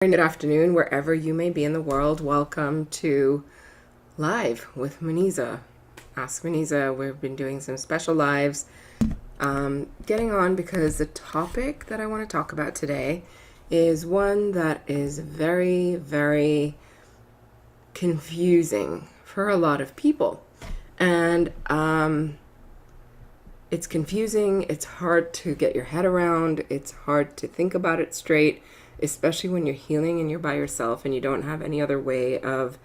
Good afternoon, wherever you may be in the world. Welcome to Live with Muneeza. Ask Muneeza. We've been doing some special lives. Getting on because the topic that I want to talk about today is one that is very, very confusing for a lot of people. And it's confusing. It's hard to get your head around. It's hard to think about it straight, especially when you're healing and you're by yourself and you don't have any other way of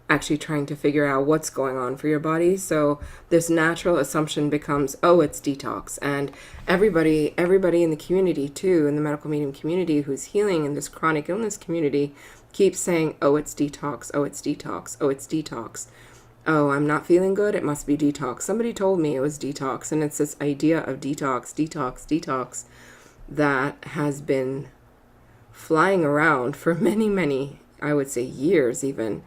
actually trying to figure out what's going on for your body. So this natural assumption becomes, oh, it's detox. And everybody in the community too, in the medical medium community who's healing in this chronic illness community, keeps saying, oh, it's detox, oh, it's detox, oh, it's detox. Oh, I'm not feeling good, it must be detox. Somebody told me it was detox. And it's this idea of detox that has been flying around for many, I would say years even.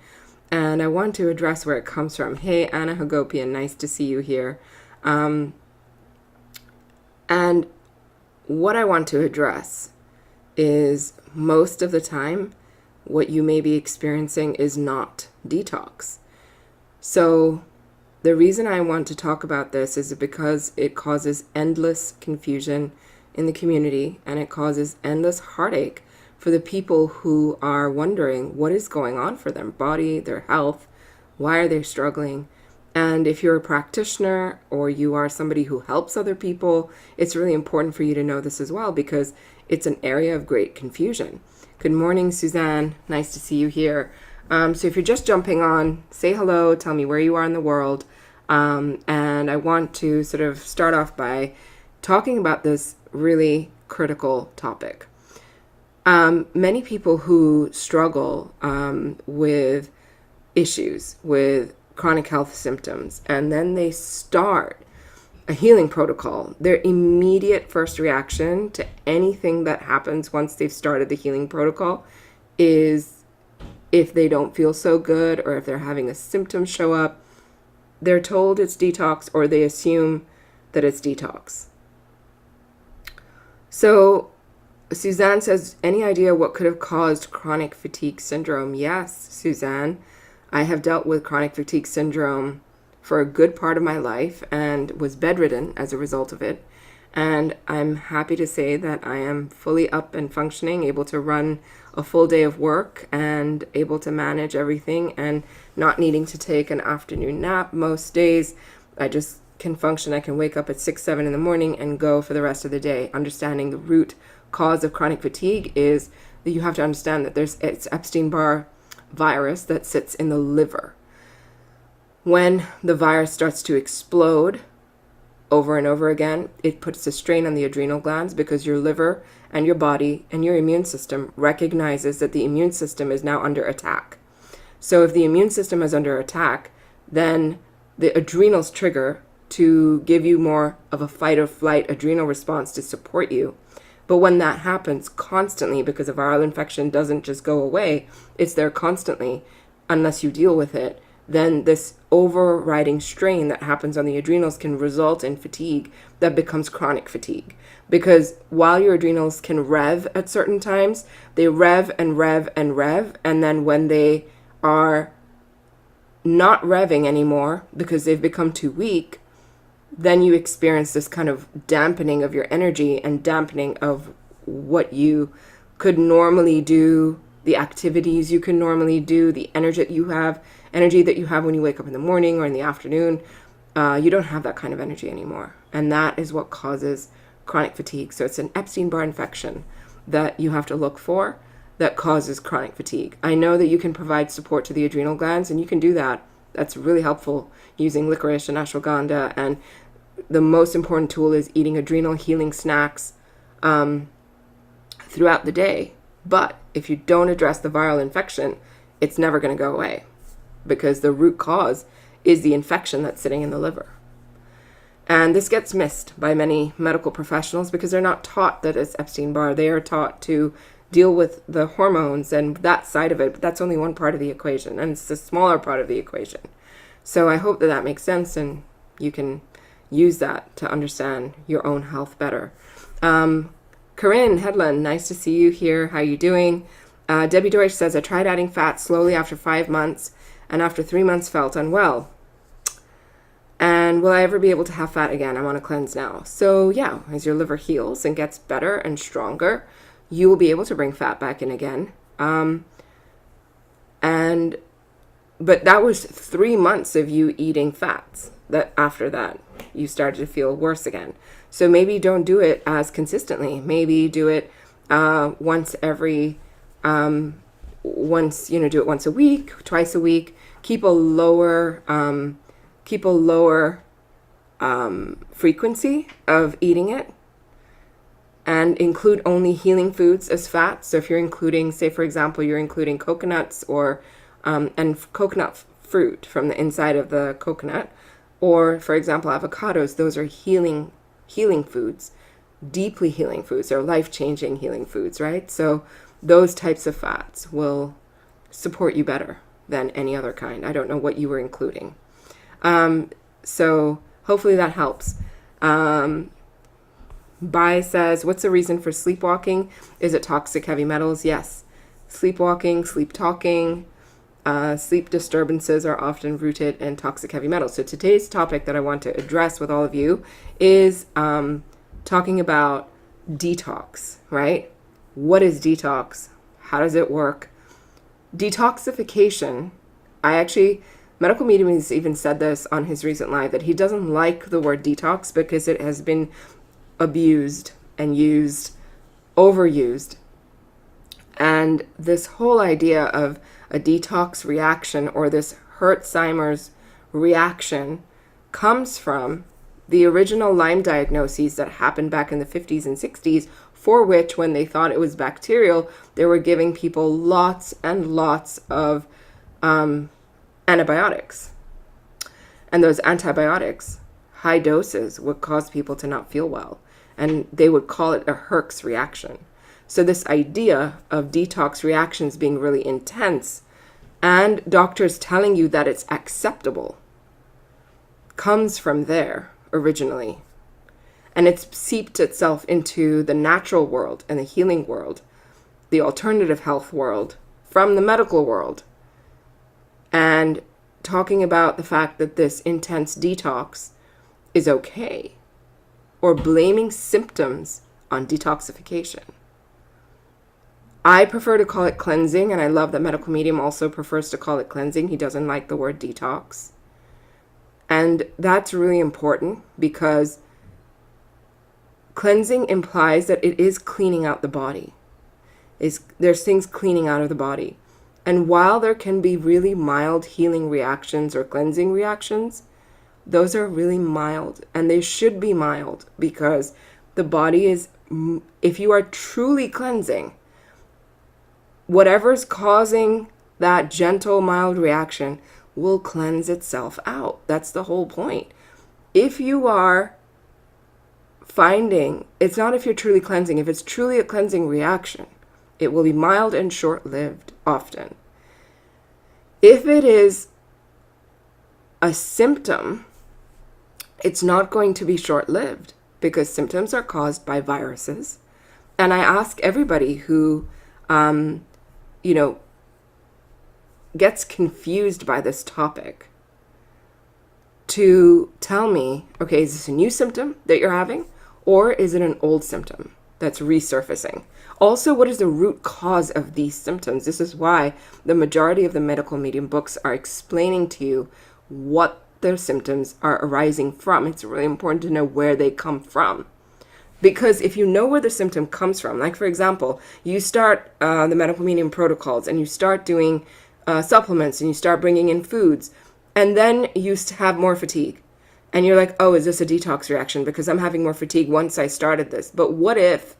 And I want to address where it comes from. Hey, Anna Hagopian, nice to see you here. And what I want to address is most of the time, what you may be experiencing is not detox. So the reason I want to talk about this is because it causes endless confusion in the community, and it causes endless heartache for the people who are wondering what is going on for their body, their health, why are they struggling? And if you're a practitioner or you are somebody who helps other people, it's really important for you to know this as well, because it's an area of great confusion. Good morning, Suzanne. Nice to see you here. So if you're just jumping on, say hello, tell me where you are in the world. And I want to sort of start off by talking about this really critical topic. Many people who struggle with issues, with chronic health symptoms, and then they start a healing protocol, their immediate first reaction to anything that happens once they've started the healing protocol is, if they don't feel so good or if they're having a symptom show up, they're told it's detox, or they assume that it's detox. So Suzanne says, any idea what could have caused chronic fatigue syndrome? Yes, Suzanne, I have dealt with chronic fatigue syndrome for a good part of my life and was bedridden as a result of it. And I'm happy to say that I am fully up and functioning, able to run a full day of work and able to manage everything and not needing to take an afternoon nap most days. I just can function. I can wake up at 6, 7 in the morning and go for the rest of the day. Understanding the root cause of chronic fatigue is that you have to understand that it's Epstein-Barr virus that sits in the liver. When the virus starts to explode over and over again, it puts a strain on the adrenal glands, because your liver and your body and your immune system recognizes that the immune system is now under attack. So if the immune system is under attack, then the adrenals trigger to give you more of a fight or flight adrenal response to support you. But when that happens constantly, because a viral infection doesn't just go away, it's there constantly, unless you deal with it, then this overriding strain that happens on the adrenals can result in fatigue that becomes chronic fatigue. Because while your adrenals can rev at certain times, they rev and rev and rev, and then when they are not revving anymore because they've become too weak, then you experience this kind of dampening of your energy and dampening of what you could normally do, the activities you can normally do, the energy that you have when you wake up in the morning or in the afternoon. You don't have that kind of energy anymore. And that is what causes chronic fatigue. So it's an Epstein-Barr infection that you have to look for that causes chronic fatigue. I know that you can provide support to the adrenal glands, and you can do that. That's really helpful using licorice and ashwagandha. And the most important tool is eating adrenal healing snacks throughout the day. But if you don't address the viral infection, it's never going to go away, because the root cause is the infection that's sitting in the liver. And this gets missed by many medical professionals because they're not taught that it's Epstein-Barr. They are taught to deal with the hormones and that side of it, but that's only one part of the equation, and it's a smaller part of the equation. So I hope that that makes sense, and you can use that to understand your own health better. Corinne Headland, nice to see you here. How you doing? Debbie Deutsch says, I tried adding fat slowly after 5 months, and after 3 months felt unwell. And will I ever be able to have fat again? I'm on a cleanse now. So yeah, as your liver heals and gets better and stronger, you will be able to bring fat back in again. But that was 3 months of you eating fats. That after that, you started to feel worse again. So maybe don't do it as consistently. Maybe do it once every, do it once a week, twice a week. Keep a lower frequency of eating it, and include only healing foods as fat. So if you're including, say for example, you're including coconuts or and coconut fruit from the inside of the coconut, or for example avocados, those are healing foods, deeply healing foods, or life-changing healing foods, right? So those types of fats will support you better than any other kind. I don't know what you were including. So hopefully that helps. Bai says, what's the reason for sleepwalking? Is it toxic heavy metals? Yes. Sleepwalking, sleep talking, sleep disturbances are often rooted in toxic heavy metals. So today's topic that I want to address with all of you is talking about detox, right? What is detox? How does it work? Detoxification, Medical Medium has even said this on his recent live, that he doesn't like the word detox because it has been abused and overused. And this whole idea of a detox reaction, or this Herxheimer's reaction, comes from the original Lyme diagnoses that happened back in the 50s and 60s, for which, when they thought it was bacterial, they were giving people lots and lots of antibiotics. And those antibiotics, high doses, would cause people to not feel well. And they would call it a Herx reaction. So this idea of detox reactions being really intense, and doctors telling you that it's acceptable, comes from there originally. And it's seeped itself into the natural world and the healing world, the alternative health world, from the medical world. And talking about the fact that this intense detox is okay, or blaming symptoms on detoxification. I prefer to call it cleansing, and I love that Medical Medium also prefers to call it cleansing. He doesn't like the word detox. And that's really important, because cleansing implies that it is cleaning out the body. There's things cleaning out of the body. And while there can be really mild healing reactions or cleansing reactions, those are really mild, and they should be mild, because the body is, if you are truly cleansing, whatever's causing that gentle, mild reaction will cleanse itself out. That's the whole point. If you are finding, it's not if you're truly cleansing, if it's truly a cleansing reaction, it will be mild and short-lived often. If it is a symptom, it's not going to be short-lived, because symptoms are caused by viruses. And I ask everybody who, gets confused by this topic to tell me, okay, is this a new symptom that you're having, or is it an old symptom that's resurfacing? Also, what is the root cause of these symptoms? This is why the majority of the Medical Medium books are explaining to you what their symptoms are arising from. It's really important to know where they come from. Because if you know where the symptom comes from, like for example, you start the Medical Medium protocols, and you start doing supplements, and you start bringing in foods, and then you have more fatigue. And you're like, oh, is this a detox reaction? Because I'm having more fatigue once I started this. But what if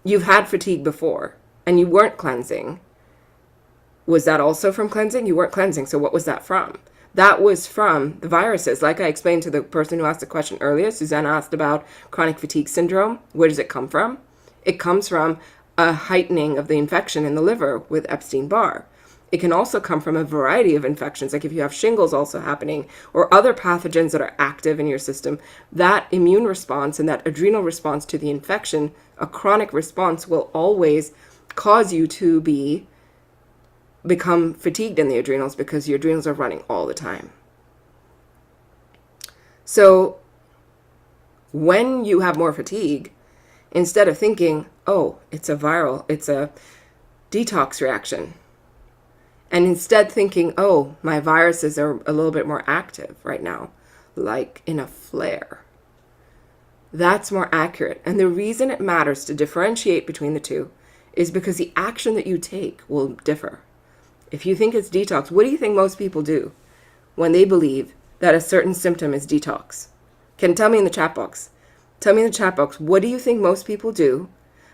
you've had fatigue before and you weren't cleansing? Was that also from cleansing? You weren't cleansing, so what was that from? That was from the viruses. Like I explained to the person who asked the question earlier, Suzanne asked about chronic fatigue syndrome. Where does it come from? It comes from a heightening of the infection in the liver with Epstein-Barr. It can also come from a variety of infections, like if you have shingles also happening, or other pathogens that are active in your system. That immune response and that adrenal response to the infection, a chronic response, will always cause you to become fatigued in the adrenals because your adrenals are running all the time. So when you have more fatigue, instead of thinking, oh, it's a detox reaction, and instead thinking, oh, my viruses are a little bit more active right now, like in a flare. That's more accurate. And the reason it matters to differentiate between the two is because the action that you take will differ. If you think it's detox, what do you think most people do when they believe that a certain symptom is detox? Tell me in the chat box. Tell me in the chat box, what do you think most people do?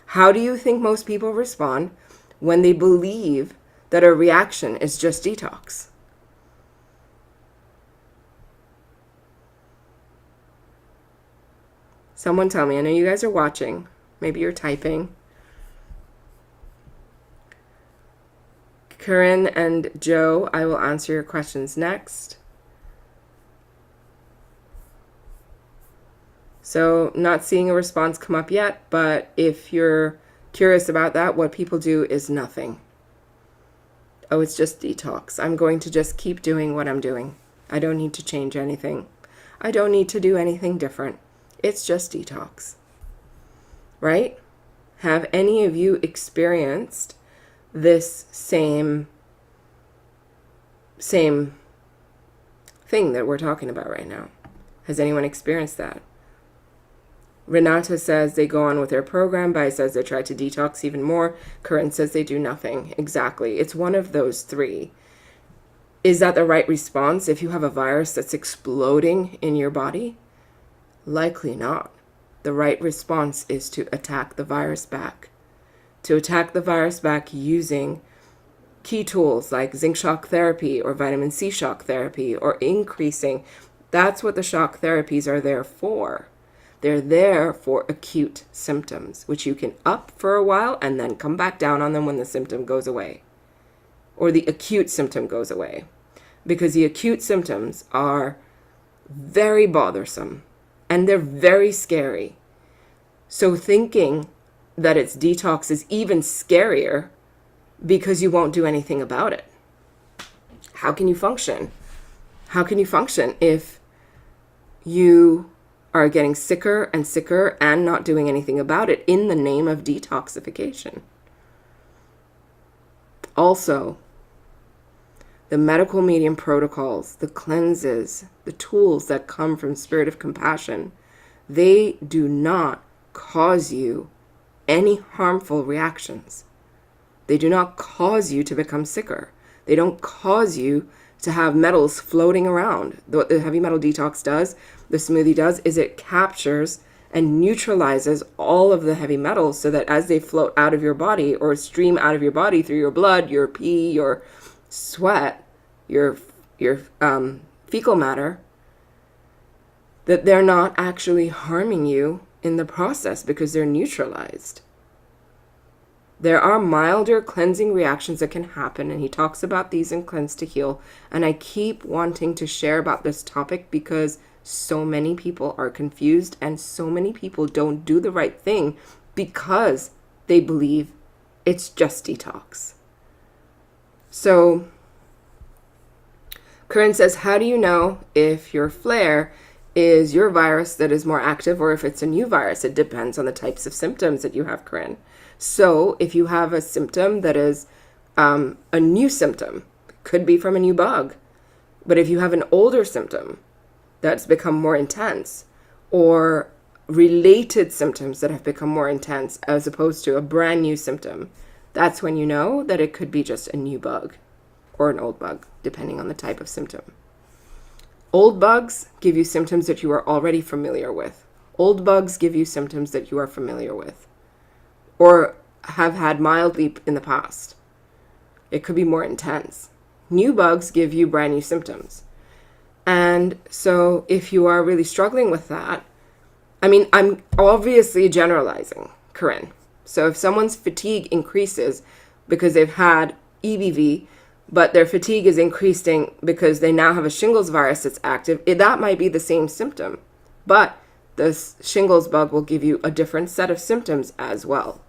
How do you think most people respond when they believe that a reaction is just detox? Someone tell me. I know you guys are watching. Maybe you're typing. Corinne and Joe, I will answer your questions next. So not seeing a response come up yet, but if you're curious about that, what people do is nothing. Oh, it's just detox. I'm going to just keep doing what I'm doing. I don't need to change anything. I don't need to do anything different. It's just detox. Right? Have any of you experienced this same thing that we're talking about right now? Has anyone experienced that? Renata says they go on with their program. Bai says they try to detox even more. Corinne says they do nothing. Exactly. It's one of those three. Is that the right response if you have a virus that's exploding in your body? Likely not. The right response is to attack the virus back. To attack the virus back using key tools like zinc shock therapy or vitamin C shock therapy or increasing. That's what the shock therapies are there for. They're there for acute symptoms, which you can up for a while and then come back down on them when the symptom goes away. Or the acute symptom goes away. Because the acute symptoms are very bothersome and they're very scary. So thinking that it's detox is even scarier because you won't do anything about it. How can you function? How can you function if you are getting sicker and sicker and not doing anything about it in the name of detoxification? Also, the medical medium protocols, the cleanses, the tools that come from Spirit of Compassion, they do not cause you any harmful reactions. They do not cause you to become sicker. They don't cause you to have metals floating around. What the heavy metal detox does, the smoothie does, is it captures and neutralizes all of the heavy metals so that as they float out of your body or stream out of your body through your blood, your pee, your sweat, your fecal matter, that they're not actually harming you in the process because they're neutralized. There are milder cleansing reactions that can happen, and he talks about these in Cleanse to Heal. And I keep wanting to share about this topic because so many people are confused and so many people don't do the right thing because they believe it's just detox. So Corinne says, how do you know if your flare is your virus that is more active or if it's a new virus? It depends on the types of symptoms that you have, Corinne. So if you have a symptom that is a new symptom, could be from a new bug. But if you have an older symptom that's become more intense, or related symptoms that have become more intense as opposed to a brand new symptom, that's when you know that it could be just a new bug or an old bug, depending on the type of symptom. Old bugs give you symptoms that you are already familiar with. Old bugs give you symptoms that you are familiar with or have had mildly in the past. It could be more intense. New bugs give you brand new symptoms. And so if you are really struggling with that, I mean, I'm obviously generalizing, Corinne. So if someone's fatigue increases because they've had EBV, but their fatigue is increasing because they now have a shingles virus that's active, that might be the same symptom. But the shingles bug will give you a different set of symptoms as well.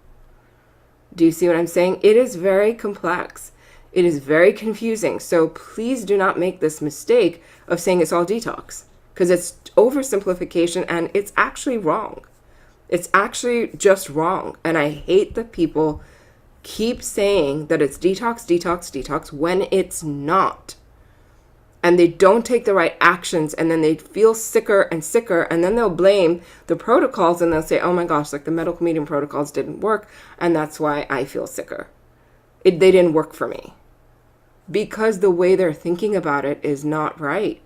Do you see what I'm saying? It is very complex. It is very confusing. So please do not make this mistake of saying it's all detox, because it's oversimplification and it's actually wrong. It's actually just wrong. And I hate that people keep saying that it's detox, detox, detox when it's not. And they don't take the right actions, and then they feel sicker and sicker, and then they'll blame the protocols, and they'll say, oh my gosh, like the medical medium protocols didn't work, and that's why I feel sicker. They didn't work for me. Because the way they're thinking about it is not right.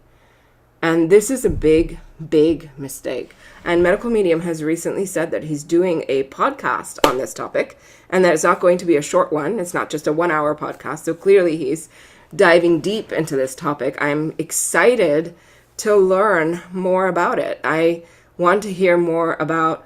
And this is a big, big mistake. And Medical Medium has recently said that he's doing a podcast on this topic, and that it's not going to be a short one. It's not just a 1 hour podcast. So clearly he's diving deep into this topic. I'm excited to learn more about it. I want to hear more about,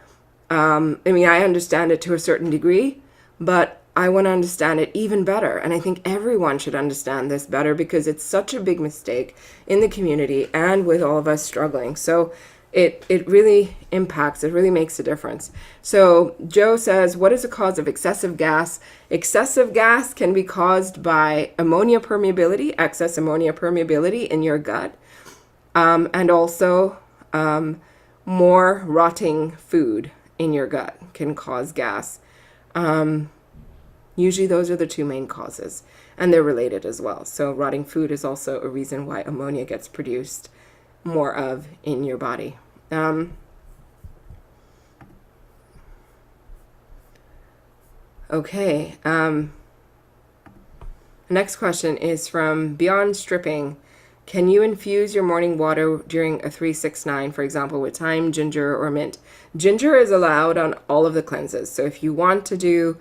I understand it to a certain degree, but I want to understand it even better. And I think everyone should understand this better, because it's such a big mistake in the community and with all of us struggling. So it really impacts, it really makes a difference. So Joe says, what is the cause of excessive gas? Excessive gas can be caused by ammonia permeability, excess ammonia permeability in your gut, and also more rotting food in your gut can cause gas. Usually those are the two main causes, and they're related as well. So rotting food is also a reason why ammonia gets produced more of in your body. Okay. Next question is from Beyond Stripping. Can you infuse your morning water during a 369, for example, with thyme, ginger, or mint? Ginger is allowed on all of the cleanses. So if you want to do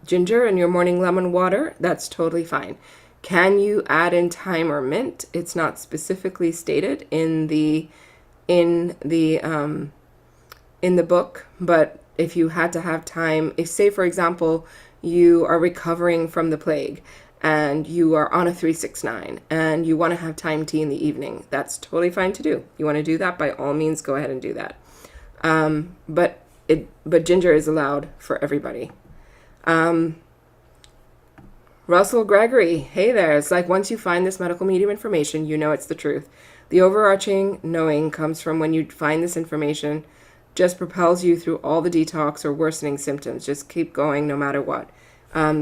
ginger in your morning lemon water, that's totally fine. Can you add in thyme or mint? It's not specifically stated in the book, but if you had to have thyme, if say for example you are recovering from the plague and you are on a 369 and you want to have thyme tea in the evening, that's totally fine to do. You want to do that, by all means, go ahead and do that. But ginger is allowed for everybody. Russell Gregory, hey there. It's like once you find this medical medium information, you know it's the truth. The overarching knowing comes from when you find this information, just propels you through all the detox or worsening symptoms. Just keep going no matter what.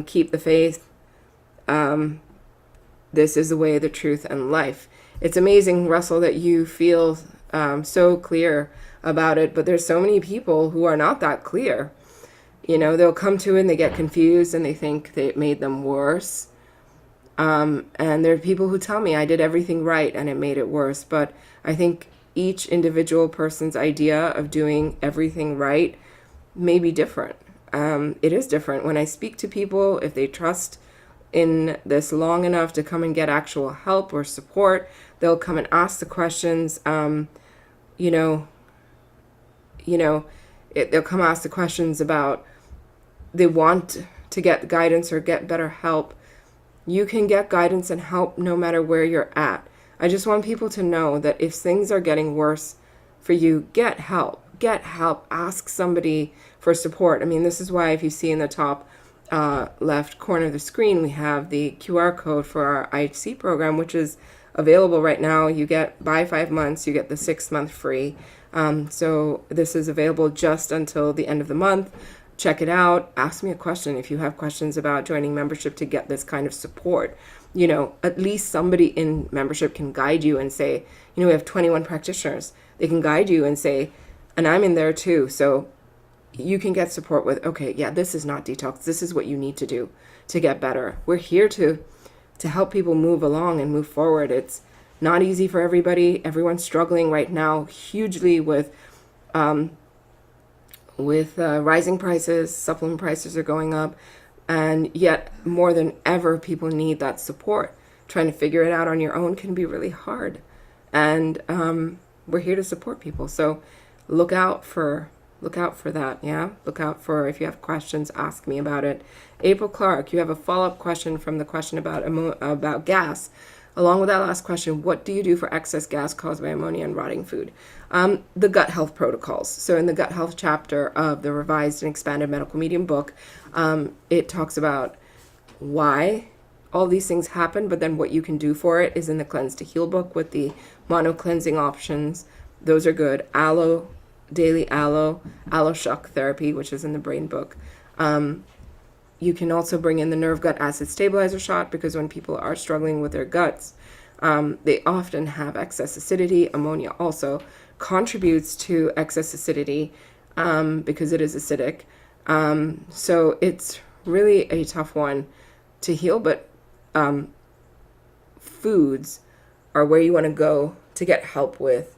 Keep the faith. This is the way, the truth, and life. It's amazing, Russell, that you feel so clear about it, but there's so many people who are not that clear. You know, they'll come to it and they get confused and they think that it made them worse. And there are people who tell me I did everything right and it made it worse. But I think each individual person's idea of doing everything right may be different. It is different. When I speak to people, if they trust in this long enough to come and get actual help or support, they'll come and ask the questions. They'll come ask the questions about they want to get guidance or get better help. You can get guidance and help no matter where you're at. I just want people to know that if things are getting worse for you, get help. Get help. Ask somebody for support. I mean, this is why if you see in the top left corner of the screen, we have the QR code for our IHC program, which is available right now. You get, by 5 months, you get the 6th month free. So this is available just until the end of the month. Check it out. Ask me a question if you have questions about joining membership to get this kind of support. You know, at least somebody in membership can guide you and say, we have 21 practitioners. They can guide you and say, and I'm in there too. So you can get support with, okay, yeah, this is not detox. This is what you need to do to get better. We're here to help people move along and move forward. It's not easy for everybody. Everyone's struggling right now hugely with rising prices. Supplement prices are going up, and yet more than ever people need that support. Trying to figure it out on your own can be really hard, and we're here to support people. So look out for that. Look out for, if you have questions, ask me about it. April Clark, you have a follow-up question from the question about gas. along with that last question, what do you do for excess gas caused by ammonia and rotting food? The gut health protocols. So in the gut health chapter of the revised and expanded medical medium book, it talks about why all these things happen, but then what you can do for it is in the Cleanse to Heal book with the mono cleansing options. Those are good. Aloe, daily aloe shock therapy, which is in the brain book. You can also bring in the nerve gut acid stabilizer shot, because when people are struggling with their guts, they often have excess acidity. Ammonia also contributes to excess acidity because it is acidic. So it's really a tough one to heal, but foods are where you want to go to get help with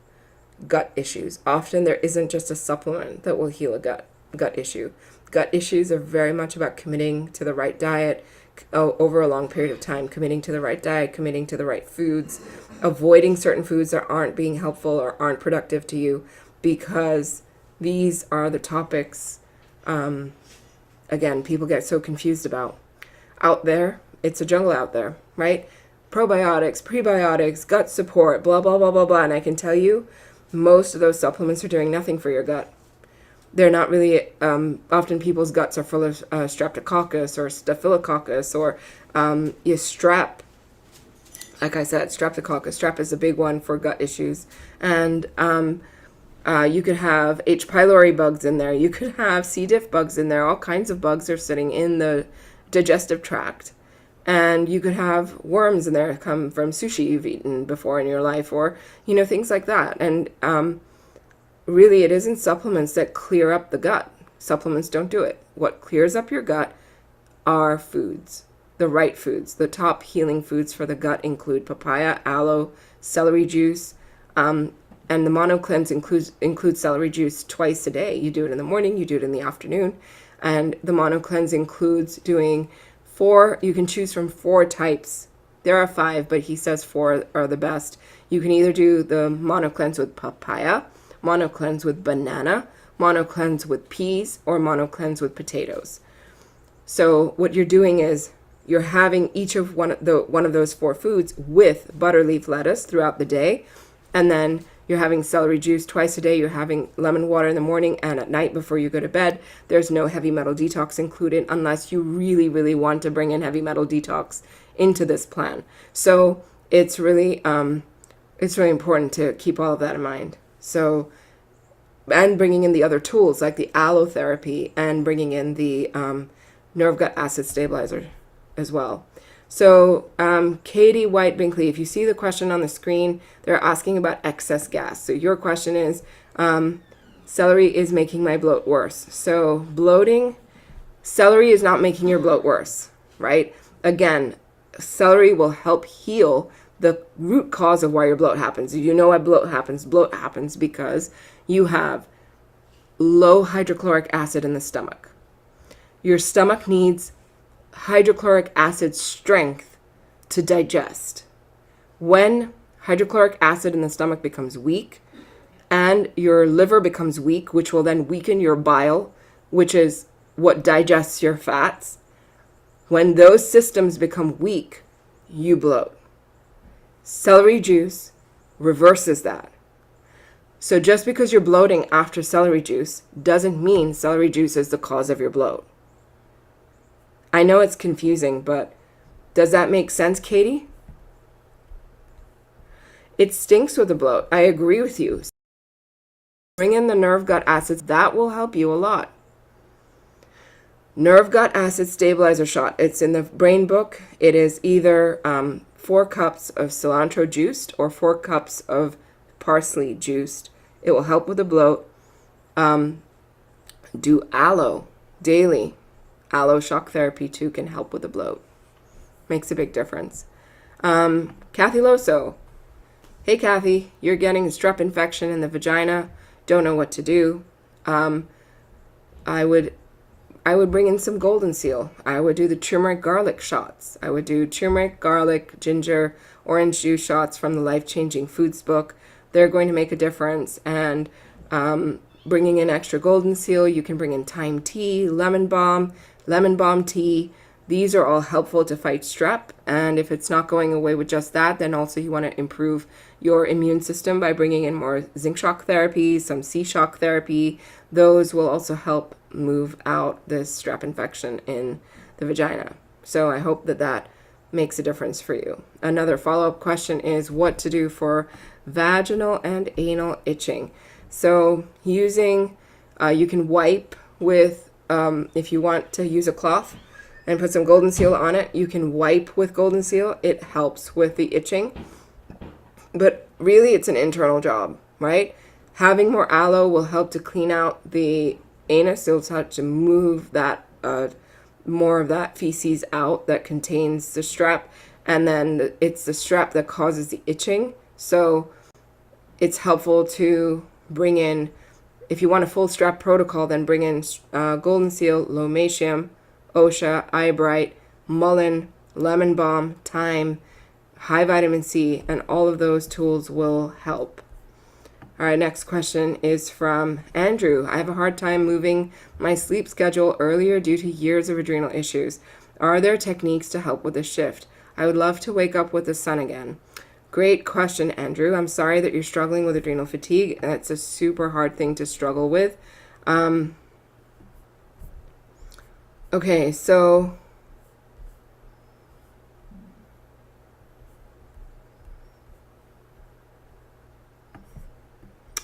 gut issues. Often there isn't just a supplement that will heal a gut issue. Gut issues are very much about committing to the right diet over a long period of time, committing to the right diet, committing to the right foods, avoiding certain foods that aren't being helpful or aren't productive to you, because these are the topics, again, people get so confused about. Out there, it's a jungle out there, right? Probiotics, prebiotics, gut support, blah, blah, blah, blah, blah. And I can tell you, most of those supplements are doing nothing for your gut. They're not really, often people's guts are full of streptococcus or staphylococcus or strep. Like I said, streptococcus. Strep is a big one for gut issues. And you could have H. pylori bugs in there. You could have C. diff bugs in there. All kinds of bugs are sitting in the digestive tract. And you could have worms in there come from sushi you've eaten before in your life, or, things like that. And really, it isn't supplements that clear up the gut. Supplements don't do it. What clears up your gut are foods, the right foods. The top healing foods for the gut include papaya, aloe, celery juice, and the mono cleanse includes celery juice twice a day. You do it in the morning, you do it in the afternoon. And the mono cleanse includes doing 4, you can choose from 4 types. There are 5, but he says 4 are the best. You can either do the mono cleanse with papaya, mono cleanse with banana, mono cleanse with peas, or mono cleanse with potatoes. So what you're doing is you're having each of one of those 4 foods with butter leaf lettuce throughout the day, and then you're having celery juice twice a day. You're having lemon water in the morning and at night before you go to bed. There's no heavy metal detox included unless you really, really want to bring in heavy metal detox into this plan. So it's really important to keep all of that in mind. So, and bringing in the other tools like the aloe therapy and bringing in the nerve gut acid stabilizer as well. So Katie White Binkley, if you see the question on the screen, they're asking about excess gas. So your question is, celery is making my bloat worse. So celery is not making your bloat worse, right? Again, celery will help heal the root cause of why your bloat happens. You know why bloat happens? Bloat happens because you have low hydrochloric acid in the stomach. Your stomach needs hydrochloric acid strength to digest. When hydrochloric acid in the stomach becomes weak and your liver becomes weak, which will then weaken your bile, which is what digests your fats, when those systems become weak, you bloat. Celery juice reverses that. So just because you're bloating after celery juice doesn't mean celery juice is the cause of your bloat. I know it's confusing, but does that make sense, Katie? It stinks with the bloat. I agree with you. Bring in the nerve gut acids. That will help you a lot. Nerve gut acid stabilizer shot. It's in the brain book. It is either 4 cups of cilantro juiced or 4 cups of parsley juiced. It will help with the bloat. Do aloe daily. Aloe shock therapy too can help with the bloat. Makes a big difference. Kathy Loso. Hey Kathy, you're getting a strep infection in the vagina. Don't know what to do. I would bring in some golden seal. I would do the turmeric garlic shots. I would do turmeric, garlic, ginger, orange juice shots from the Life Changing Foods book. They're going to make a difference. And bringing in extra golden seal, you can bring in thyme tea, lemon balm tea. these are all helpful to fight strep. And if it's not going away with just that, then also you want to improve your immune system by bringing in more zinc shock therapy, some C shock therapy. Those will also help move out this strep infection in the vagina. So I hope that that makes a difference for you. Another follow-up question is what to do for vaginal and anal itching. So using, you can wipe with, if you want to use a cloth and put some Golden Seal on it, you can wipe with Golden Seal. It helps with the itching. But really, it's an internal job, right? Having more aloe will help to clean out the anus. It'll help to move that, more of that feces out that contains the strep. And then it's the strep that causes the itching. So it's helpful to bring in, if you want a full strep protocol, then bring in Golden Seal, Lomatium, OSHA, Eyebright, Mullein, Lemon Balm, Thyme, high vitamin C, and all of those tools will help. All right, next question is from Andrew. I have a hard time moving my sleep schedule earlier due to years of adrenal issues. Are there techniques to help with the shift? I would love to wake up with the sun again. Great question, Andrew. I'm sorry that you're struggling with adrenal fatigue. That's a super hard thing to struggle with. Okay, so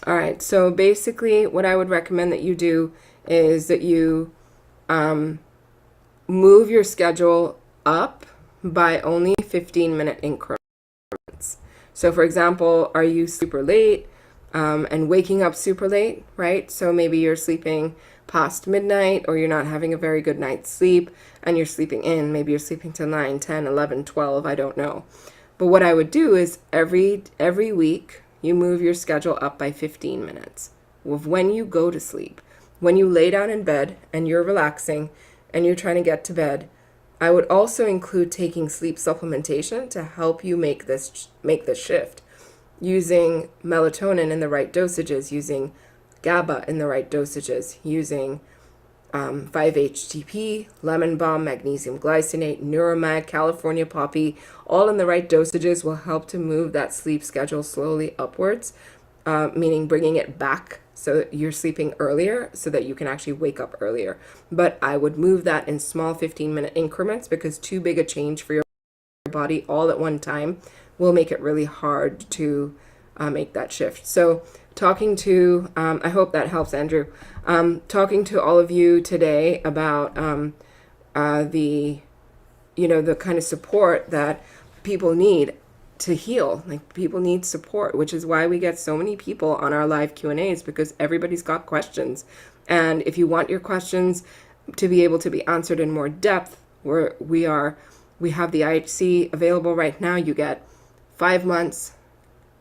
all right, so basically what I would recommend that you do is that you move your schedule up by only 15-minute increments. So for example, are you super late and waking up super late, right? So maybe you're sleeping past midnight, or you're not having a very good night's sleep and you're sleeping in. Maybe you're sleeping till 9, 10, 11, 12, I don't know. But what I would do is every week you move your schedule up by 15 minutes of when you go to sleep. When you lay down in bed and you're relaxing and you're trying to get to bed, I would also include taking sleep supplementation to help you make this shift, using melatonin in the right dosages, using GABA in the right dosages, using 5-HTP, lemon balm, magnesium glycinate, Neuromag, California poppy, all in the right dosages will help to move that sleep schedule slowly upwards, meaning bringing it back so that you're sleeping earlier so that you can actually wake up earlier. But I would move that in small 15-minute increments, because too big a change for your body all at one time will make it really hard to make that shift. So talking to, I hope that helps, Andrew. Talking to all of you today about the kind of support that people need to heal. Like, people need support, which is why we get so many people on our live Q&As, because everybody's got questions. And if you want your questions to be able to be answered in more depth, we have the IHC available right now. You get 5 months.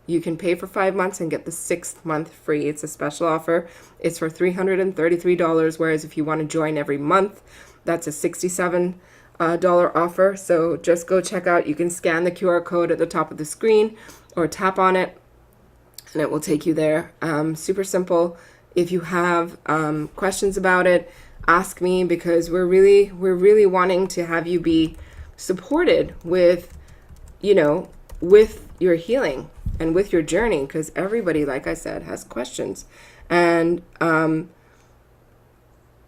You can pay for 5 months and get the 6th month free. It's a special offer. It's for $333, whereas if you want to join every month, that's a $67 offer. So just go check out. You can scan the QR code at the top of the screen or tap on it, and it will take you there. Super simple. If you have questions about it, ask me, because we're really wanting to have you be supported with your healing and with your journey, because everybody, like I said, has questions. And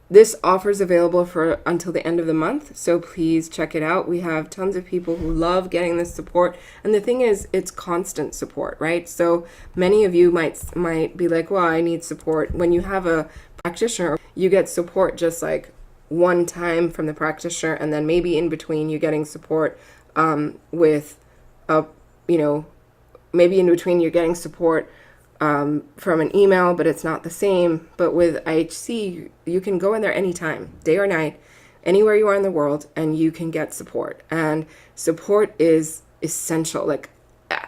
this offer is available for until the end of the month, so please check it out. We have tons of people who love getting this support, and the thing is, it's constant support, right? So many of you might be like, well, I need support. When you have a practitioner, you get support just like one time from the practitioner, and then maybe in between you're getting support with a maybe in between you're getting support from an email, but it's not the same. But with IHC, you can go in there anytime, day or night, anywhere you are in the world, and you can get support. And support is essential. Like,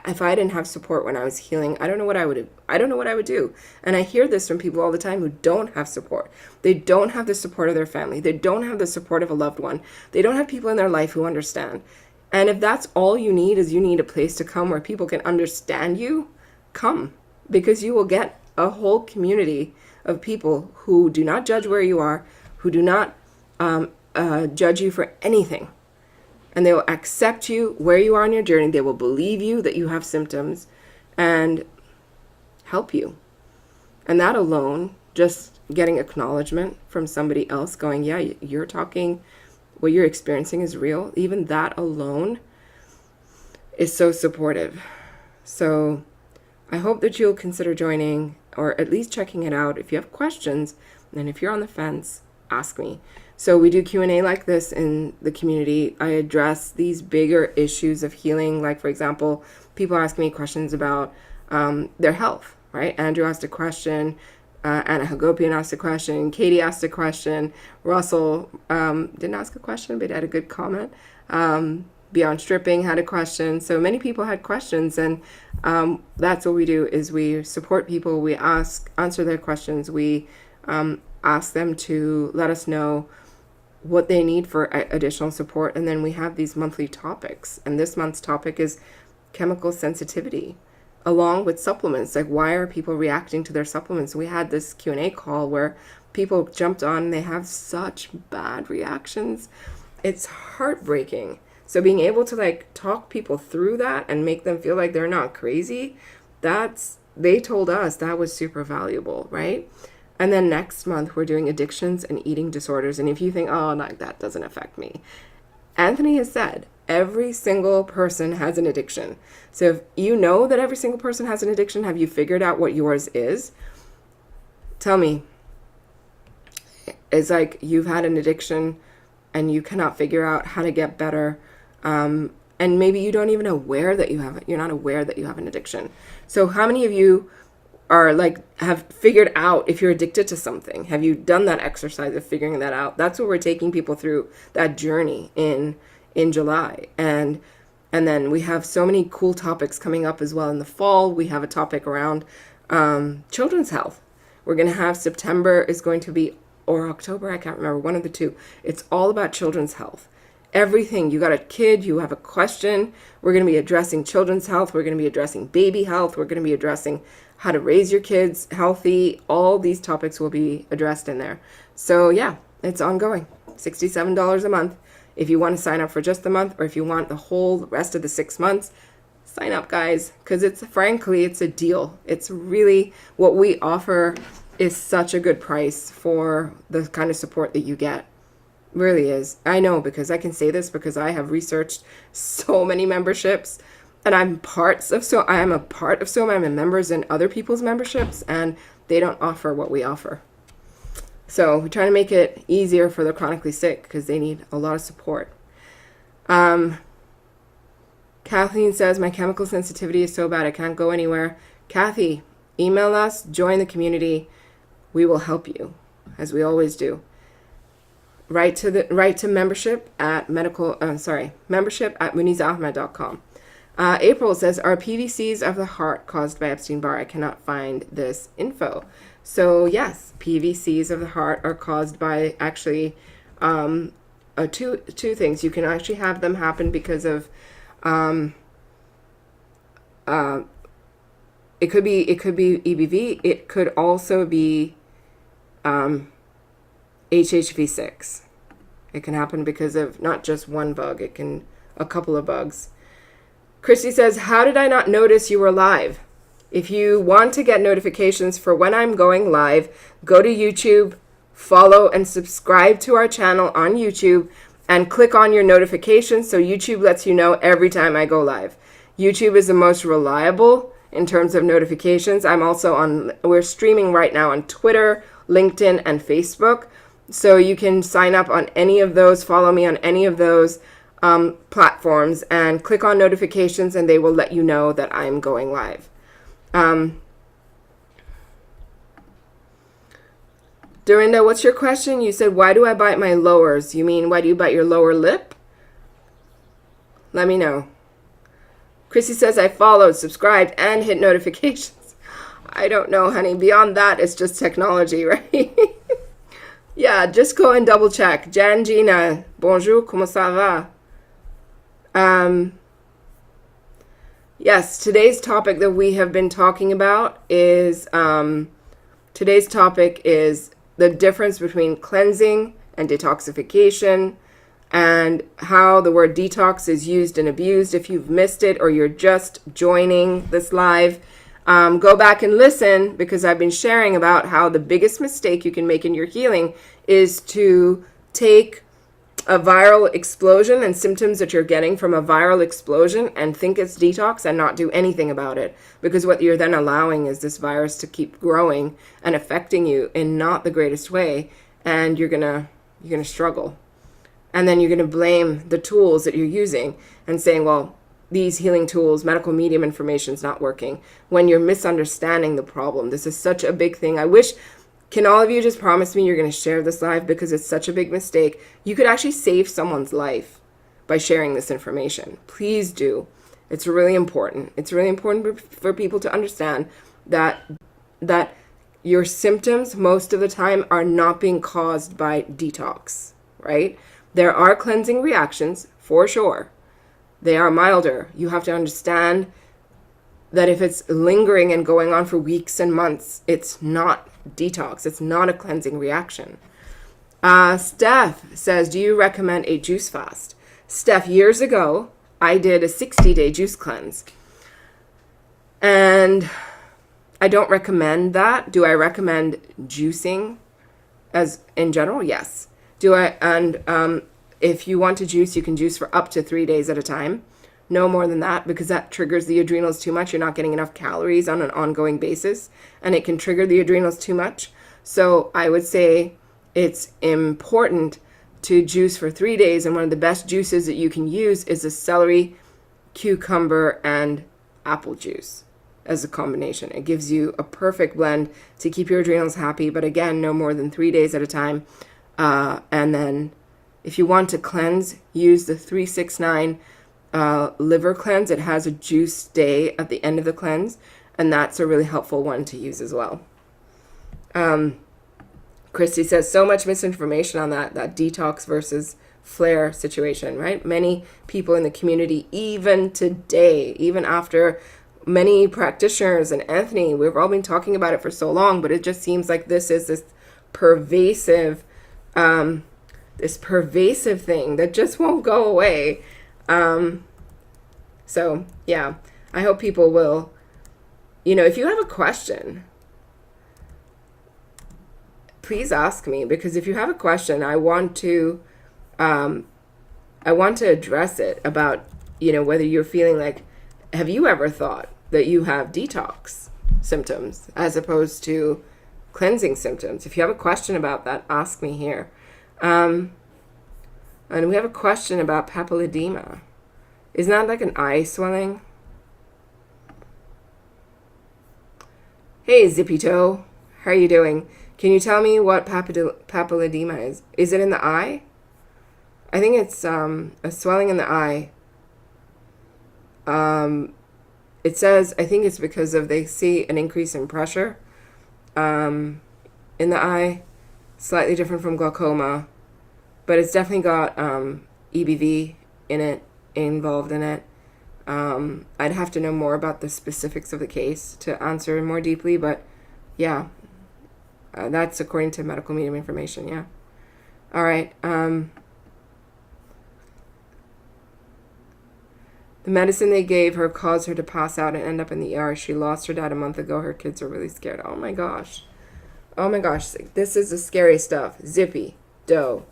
if I didn't have support when I was healing, I don't know what I would do. And I hear this from people all the time who don't have support. They don't have the support of their family. They don't have the support of a loved one. They don't have people in their life who understand. And if that's all you need, is you need a place to come where people can understand you, come. Because you will get a whole community of people who do not judge where you are, who do not judge you for anything. and they will accept you where you are in your journey. They will believe you that you have symptoms and help you. And that alone, just getting acknowledgement from somebody else going, yeah, you're talking, what you're experiencing is real. Even that alone is so supportive. So I hope that you'll consider joining or at least checking it out. If you have questions, and if you're on the fence, ask me. So we do Q&A like this in the community. I address these bigger issues of healing. Like, for example, people ask me questions about their health, right? Andrew asked a question. Anna Hagopian asked a question. Katie asked a question. Russell didn't ask a question, but had a good comment. Beyond Stripping had a question. So many people had questions, and that's what we do is we support people. We answer their questions. We ask them to let us know what they need for additional support. And then we have these monthly topics. And this month's topic is chemical sensitivity, along with supplements. Like, why are people reacting to their supplements? We had this Q&A call where people jumped on and they have such bad reactions. It's heartbreaking. So being able to like talk people through that and make them feel like they're not crazy, they told us that was super valuable, right? And then next month we're doing addictions and eating disorders. And if you think, oh, like that doesn't affect me, Anthony has said every single person has an addiction. So if you know that every single person has an addiction, have you figured out what yours is? Tell me. It's like you've had an addiction and you cannot figure out how to get better. And maybe you don't even aware that you have it. You're not aware that you have an addiction. So how many of you are like, have figured out if you're addicted to something? Have you done that exercise of figuring that out? That's what we're taking people through, that journey in July. And then we have so many cool topics coming up as well in the fall. We have a topic around children's health. We're going to have September is going to be, or October, I can't remember, one of the two. It's all about children's health. Everything. You got a kid, you have a question. We're going to be addressing children's health. We're going to be addressing baby health. We're going to be addressing how to raise your kids healthy. All these topics will be addressed in there. So yeah, it's ongoing. $67 a month. If you want to sign up for just the month, or if you want the whole rest of the 6 months, sign up, guys, because it's a deal. It's really what we offer is such a good price for the kind of support that you get. Really is. I know, because I can say this because I have researched so many memberships, and I am a part of so many members in other people's memberships, and they don't offer what we offer. So we're trying to make it easier for the chronically sick because they need a lot of support. Kathleen says, my chemical sensitivity is so bad I can't go anywhere. Kathy, email us, join the community. We will help you, as we always do. Write to membership at membership@muneezaahmed.com. April says, are PVCs of the heart caused by Epstein-Barr? I cannot find this info. So yes, PVCs of the heart are caused by actually two things. You can actually have them happen because of it could be EBV. It could also be HHV6. It can happen because of not just one bug. It can a couple of bugs. Christy says, how did I not notice you were live? If you want to get notifications for when I'm going live, go to YouTube, follow and subscribe to our channel on YouTube, and click on your notifications so YouTube lets you know every time I go live. YouTube is the most reliable in terms of notifications. We're streaming right now on Twitter, LinkedIn, and Facebook. So you can sign up on any of those, follow me on any of those platforms, and click on notifications, and they will let you know that I'm going live. Dorinda, what's your question? You said, why do I bite my lowers? You mean, why do you bite your lower lip? Let me know. Chrissy says, I followed, subscribed, and hit notifications. I don't know, honey. Beyond that, it's just technology, right? Yeah, just go and double check. Jan Gina, bonjour, comment ça va? Yes, today's topic that we have been talking about is, the difference between cleansing and detoxification. and how the word detox is used and abused. If you've missed it or you're just joining this live, go back and listen, because I've been sharing about how the biggest mistake you can make in your healing is to take a viral explosion and symptoms that you're getting from a viral explosion and think it's detox and not do anything about it. Because what you're then allowing is this virus to keep growing and affecting you in not the greatest way, and you're gonna struggle. And then you're gonna blame the tools that you're using and saying, well, these healing tools, medical medium information is not working, when you're misunderstanding the problem. This is such a big thing. I wish, can all of you just promise me you're going to share this live, because it's such a big mistake. You could actually save someone's life by sharing this information. Please do. It's really important. It's really important for people to understand that your symptoms most of the time are not being caused by detox, right? There are cleansing reactions for sure. They are milder. You have to understand that if it's lingering and going on for weeks and months, it's not detox. It's not a cleansing reaction. Steph says, do you recommend a juice fast? Steph, years ago, I did a 60-day juice cleanse. And I don't recommend that. Do I recommend juicing as in general? Yes. If you want to juice, you can juice for up to 3 days at a time. No more than that, because that triggers the adrenals too much. You're not getting enough calories on an ongoing basis, and it can trigger the adrenals too much. So I would say it's important to juice for 3 days, and one of the best juices that you can use is a celery, cucumber, and apple juice as a combination. It gives you a perfect blend to keep your adrenals happy, but again, no more than 3 days at a time. And then if you want to cleanse, use the 369 liver cleanse. It has a juice day at the end of the cleanse, and that's a really helpful one to use as well. Christy says, so much misinformation on that detox versus flare situation, right? Many people in the community, even today, even after many practitioners and Anthony, we've all been talking about it for so long, but it just seems like this is this pervasive thing that just won't go away. So yeah, I hope people will, if you have a question, please ask me, because if you have a question, I want to address it about, whether you're feeling like, have you ever thought that you have detox symptoms as opposed to cleansing symptoms? If you have a question about that, ask me here. And we have a question about papilledema. Isn't that like an eye swelling? Hey, Zippy Toe. How are you doing? Can you tell me what papilledema is? Is it in the eye? I think it's a swelling in the eye. It says, I think it's because they see an increase in pressure in the eye. Slightly different from glaucoma. But it's definitely got EBV involved in it. I'd have to know more about the specifics of the case to answer more deeply, but yeah, that's according to medical medium information. Yeah. All right. The medicine they gave her caused her to pass out and end up in the ER. She lost her dad a month ago. Her kids are really scared. Oh my gosh. This is the scary stuff. Zippy Doe.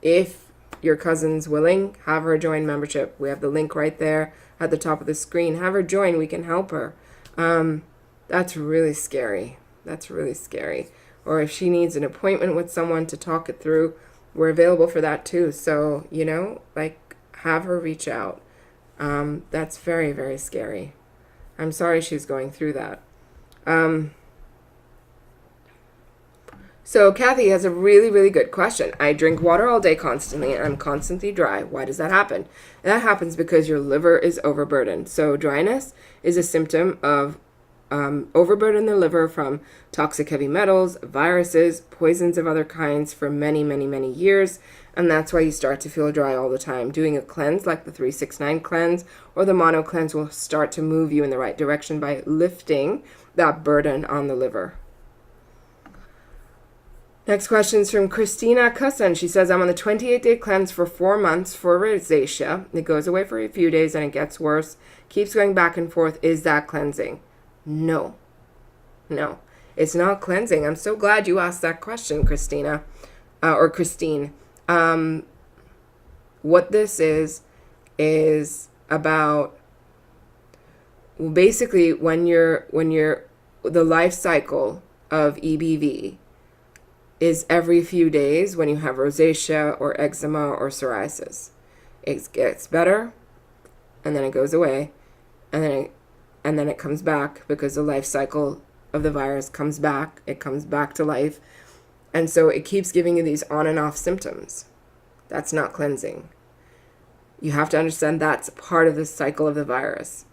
If your cousin's willing, have her join membership. We have the link right there at the top of the screen. Have her join. We can help her. That's really scary. Or if she needs an appointment with someone to talk it through, we're available for that too. So, have her reach out. That's very, very scary. I'm sorry she's going through that. So Kathy has a really, really good question. I drink water all day constantly, and I'm constantly dry. Why does that happen? That happens because your liver is overburdened. So dryness is a symptom of overburden the liver from toxic heavy metals, viruses, poisons of other kinds for many, many, many years. And that's why you start to feel dry all the time. Doing a cleanse like the 369 cleanse or the mono cleanse will start to move you in the right direction by lifting that burden on the liver. Next question is from Christina Cusson. She says, I'm on the 28-day cleanse for 4 months for rosacea. It goes away for a few days and it gets worse. Keeps going back and forth. Is that cleansing? No. No. It's not cleansing. I'm so glad you asked that question, Christina. Or Christine. What this is about basically when the life cycle of EBV is every few days when you have rosacea or eczema or psoriasis. It gets better and then it goes away and then it comes back because the life cycle of the virus comes back. It comes back to life. And so it keeps giving you these on and off symptoms. That's not cleansing. You have to understand that's part of the cycle of the virus.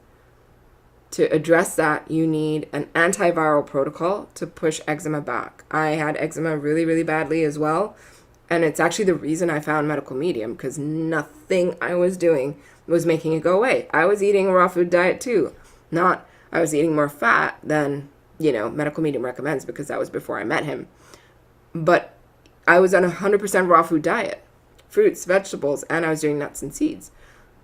To address that, you need an antiviral protocol to push eczema back. I had eczema really, really badly as well. And it's actually the reason I found Medical Medium, because nothing I was doing was making it go away. I was eating a raw food diet too. I was eating more fat than, Medical Medium recommends, because that was before I met him. But I was on 100% raw food diet, fruits, vegetables, and I was doing nuts and seeds.